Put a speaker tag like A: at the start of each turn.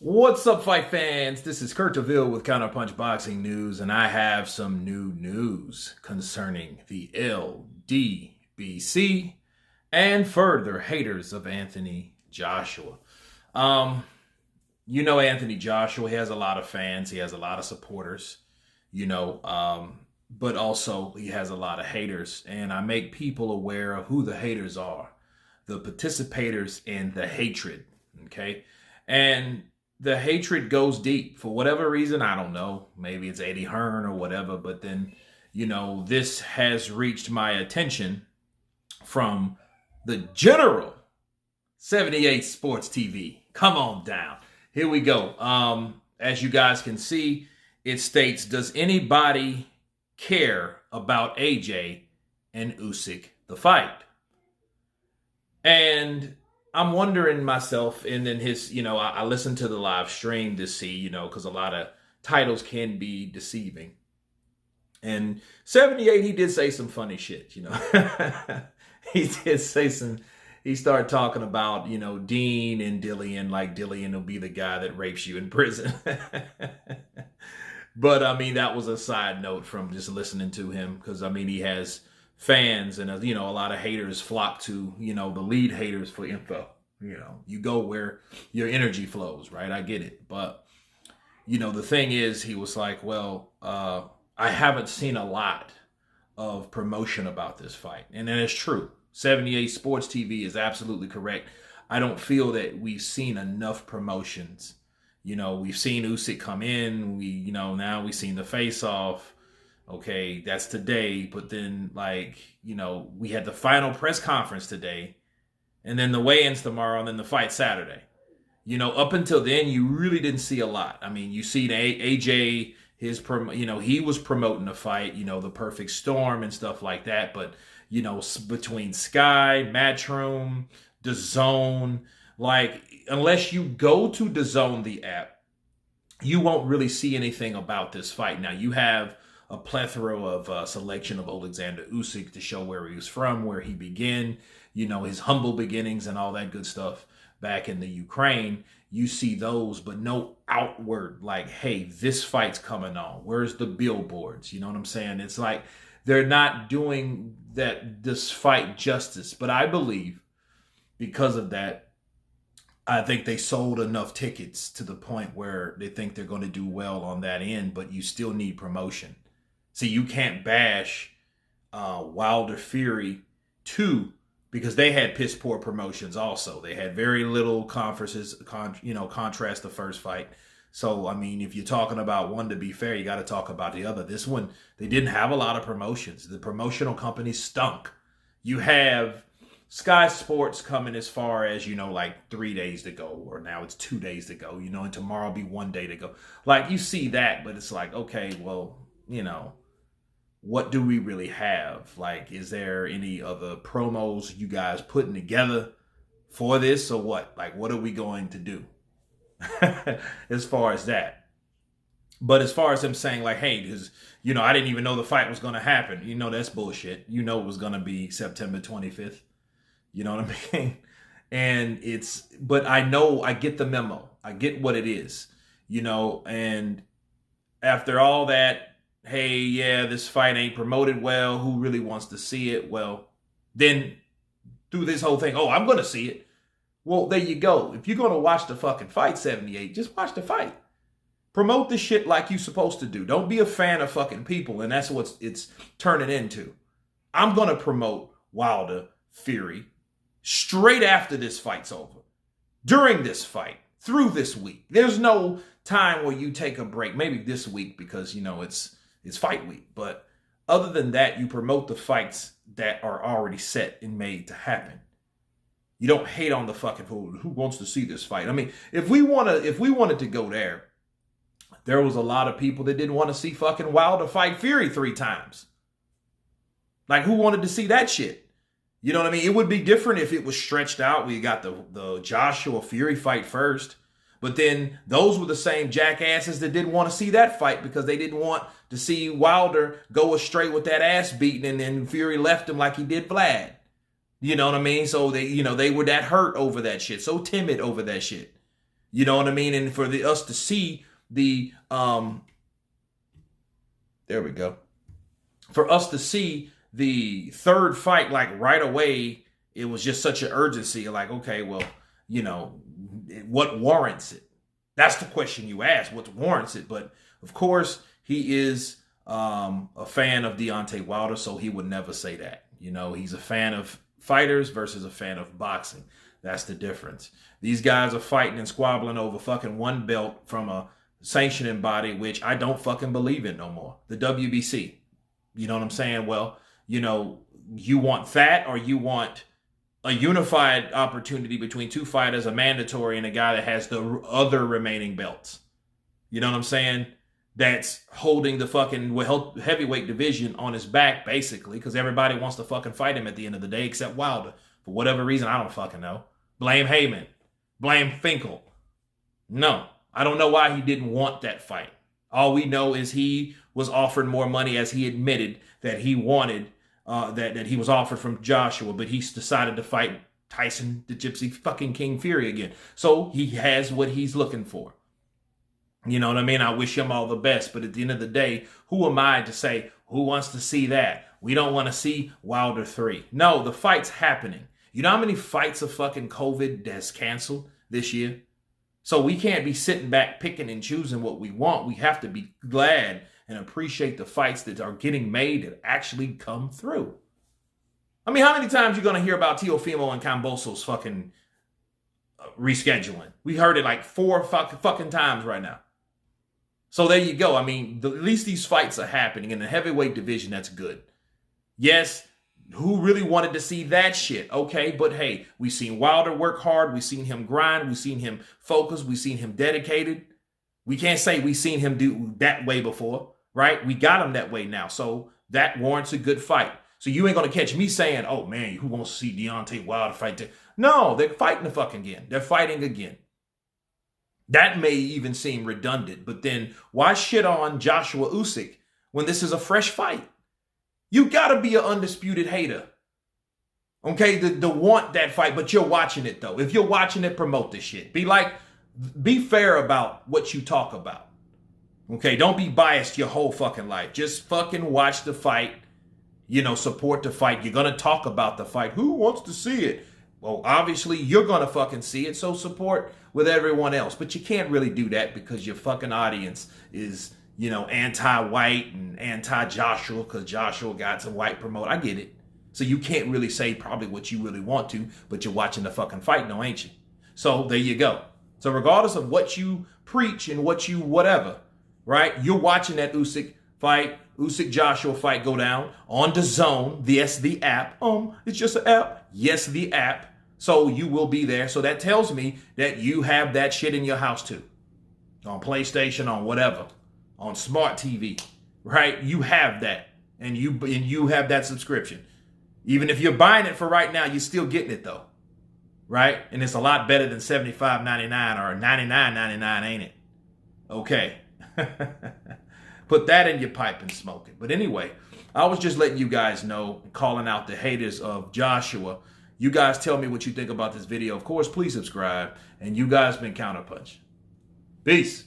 A: What's up, fight fans? This is Kurt DeVille with Counterpunch Boxing News, and I have some new news concerning the LDBC and further haters of Anthony Joshua. Anthony Joshua, he has a lot of fans, he has a lot of supporters, but also he has a lot of haters, and I make people aware of who the haters are, the participators in the hatred, okay? And the hatred goes deep for whatever reason. I don't know. Maybe it's Eddie Hearn or whatever. But then, this has reached my attention from the General 78 Sports TV. Come on down. Here we go. As you guys can see, it states, does anybody care about AJ and Usyk, the fight? And I'm wondering myself, and then I listened to the live stream to see, because a lot of titles can be deceiving. And 78, he did say some funny shit, He did say he started talking about, Dean and Dillian, like Dillian will be the guy that rapes you in prison. But, that was a side note from just listening to him, because, he has fans and, a lot of haters flock to, the lead haters for info. You go where your energy flows, right? I get it. But, the thing is, he was like, well, I haven't seen a lot of promotion about this fight. And that is true. 78 Sports TV is absolutely correct. I don't feel that we've seen enough promotions. We've seen Usyk come in. Now we've seen the face-off. Okay, that's today. But then, we had the final press conference today. And then the weigh-ins tomorrow, and then the fight Saturday. Up until then, you really didn't see a lot. You see AJ, he was promoting the fight, the perfect storm and stuff like that. But, between Sky, Matchroom, DAZN, unless you go to DAZN, the app, you won't really see anything about this fight. Now, you have a plethora of selection of Alexander Usyk to show where he was from, where he began, his humble beginnings and all that good stuff back in the Ukraine. You see those, but no outward, hey, this fight's coming on. Where's the billboards? You know what I'm saying? It's like they're not doing this fight justice. But I believe because of that, I think they sold enough tickets to the point where they think they're going to do well on that end, but you still need promotion. See, you can't bash Wilder Fury 2 because they had piss poor promotions also. They had very little conferences, contrast the first fight. So, if you're talking about one, to be fair, you got to talk about the other. This one, they didn't have a lot of promotions. The promotional companies stunk. You have Sky Sports coming as far as, 3 days to go, or now it's 2 days to go, and tomorrow will be 1 day to go. You see that, but it's okay, well, what do we really have? Is there any other promos you guys putting together for this, or what? What are we going to do as far as that? But as far as him saying, hey, I didn't even know the fight was going to happen. That's bullshit. It was going to be September 25th. You know what I mean? And but I get the memo. I get what it is, and after all that, hey, yeah, this fight ain't promoted well. Who really wants to see it? Well, then do this whole thing. Oh, I'm going to see it. Well, there you go. If you're going to watch the fucking fight, 78, just watch the fight. Promote the shit like you're supposed to do. Don't be a fan of fucking people, and that's what it's turning into. I'm going to promote Wilder Fury straight after this fight's over. During this fight. Through this week. There's no time where you take a break. Maybe this week because, it's fight week. But other than that, you promote the fights that are already set and made to happen. You don't hate on the fucking fool. Who wants to see this fight? If we wanted to go there was a lot of people that didn't want to see fucking Wilder fight Fury 3 times. Who wanted to see that shit? You know what I mean? It would be different if it was stretched out. We got the Joshua Fury fight first. But then those were the same jackasses that didn't want to see that fight because they didn't want to see Wilder go astray with that ass beating, and then Fury left him like he did Vlad. You know what I mean? So they were that hurt over that shit, so timid over that shit. You know what I mean? And for us to see the there we go. For us to see the third fight like right away, it was just such an urgency. Like, okay, well, you know, what warrants it? That's the question you ask. What warrants it? But of course, he is a fan of Deontay Wilder, so he would never say that. You know, he's a fan of fighters versus a fan of boxing. That's the difference. These guys are fighting and squabbling over fucking one belt from a sanctioning body, which I don't fucking believe in no more. The WBC. You know what I'm saying? Well, you know, you want that, or you want a unified opportunity between two fighters, a mandatory, and a guy that has the other remaining belts. You know what I'm saying? That's holding the fucking heavyweight division on his back, basically, because everybody wants to fucking fight him at the end of the day, except Wilder. For whatever reason, I don't fucking know. Blame Heyman. Blame Finkel. No, I don't know why he didn't want that fight. All we know is he was offered more money, as he admitted that he wanted, that he was offered from Joshua, but he decided to fight Tyson, the Gypsy fucking King Fury again. So he has what he's looking for. You know what I mean? I wish him all the best, but at the end of the day, who am I to say who wants to see that? We don't want to see Wilder 3. No, the fight's happening. You know how many fights of fucking COVID that's canceled this year? So we can't be sitting back picking and choosing what we want. We have to be glad and appreciate the fights that are getting made that actually come through. I mean, how many times are you going to hear about Teofimo and Camboso's fucking rescheduling? We heard it like 4 fucking times right now. So there you go. I mean, at least these fights are happening in the heavyweight division. That's good. Yes, who really wanted to see that shit? Okay, but hey, we've seen Wilder work hard. We've seen him grind. We've seen him focus. We've seen him dedicated. We can't say we've seen him do that way before, right? We got him that way now. So that warrants a good fight. So you ain't going to catch me saying, oh man, who wants to see Deontay Wilder fight? No, they're fighting the fucking again. They're fighting again. That may even seem redundant, but then why shit on Joshua Usyk when this is a fresh fight? You gotta be an undisputed hater. Okay, to want that fight, but you're watching it though. If you're watching it, promote this shit. Be fair about what you talk about. Okay, don't be biased your whole fucking life. Just fucking watch the fight. You know, support the fight. You're gonna talk about the fight. Who wants to see it? Well, obviously you're gonna fucking see it, so support with everyone else. But you can't really do that because your fucking audience is, you know, anti-white and anti-Joshua because Joshua got some white promote. I get it. So you can't really say probably what you really want to, but you're watching the fucking fight now, ain't you? So there you go. So regardless of what you preach and what you whatever, right? You're watching that Usyk fight, Usyk Joshua fight go down on the Zone. Yes, the app. It's just an app. Yes, the app. So you will be there. So that tells me that you have that shit in your house too. On PlayStation, on whatever. On smart TV, right? You have that. And you have that subscription. Even if you're buying it for right now, you're still getting it though. Right? And it's a lot better than $75.99 or $99.99, ain't it? Okay. Put that in your pipe and smoke it. But anyway, I was just letting you guys know, calling out the haters of Joshua. You guys tell me what you think about this video. Of course, please subscribe. And you guys been Counterpunch. Peace.